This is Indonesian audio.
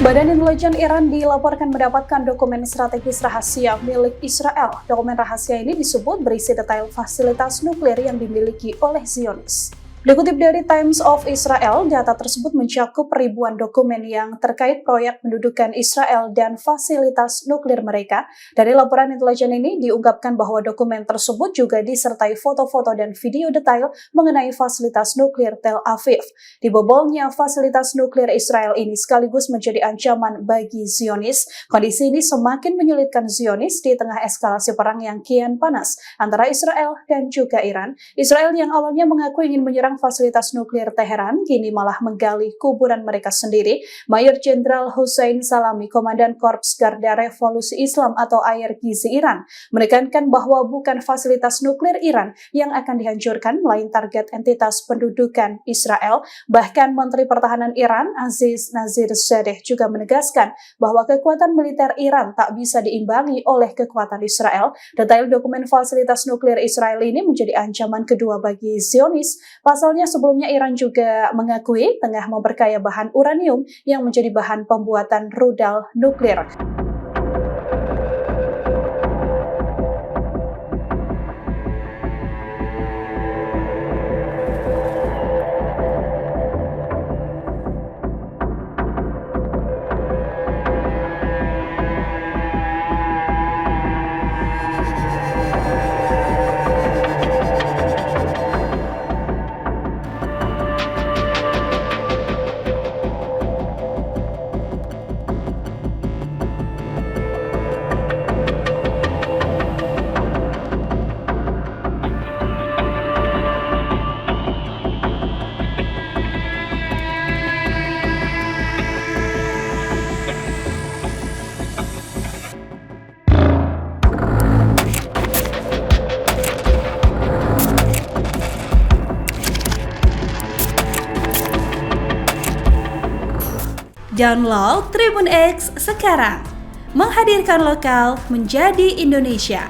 Badan Intelijen Iran dilaporkan mendapatkan dokumen strategis rahasia milik Israel. Dokumen rahasia ini disebut berisi detail fasilitas nuklir yang dimiliki oleh Zionis. Dikutip dari Times of Israel, data tersebut mencakup ribuan dokumen yang terkait proyek pendudukan Israel dan fasilitas nuklir mereka. Dari laporan intelijen ini diungkapkan bahwa dokumen tersebut juga disertai foto-foto dan video detail mengenai fasilitas nuklir Tel Aviv. Dibobolnya fasilitas nuklir Israel ini sekaligus menjadi ancaman bagi Zionis. Kondisi ini semakin menyulitkan Zionis di tengah eskalasi perang yang kian panas antara Israel dan juga Iran. Israel yang awalnya mengaku ingin menyerang fasilitas nuklir Teheran kini malah menggali kuburan mereka sendiri. Mayor Jenderal Hussein Salami, Komandan Korps Garda Revolusi Islam atau IRGZ Iran, menekankan bahwa bukan fasilitas nuklir Iran yang akan dihancurkan, melainkan target entitas pendudukan Israel. Bahkan Menteri Pertahanan Iran, Aziz Nazir-Zadeh, juga menegaskan bahwa kekuatan militer Iran tak bisa diimbangi oleh kekuatan Israel. Detail dokumen fasilitas nuklir Israel ini menjadi ancaman kedua bagi Zionis. Pasalnya sebelumnya Iran juga mengakui tengah memperkaya bahan uranium yang menjadi bahan pembuatan rudal nuklir. Download Tribun X sekarang, menghadirkan lokal menjadi Indonesia.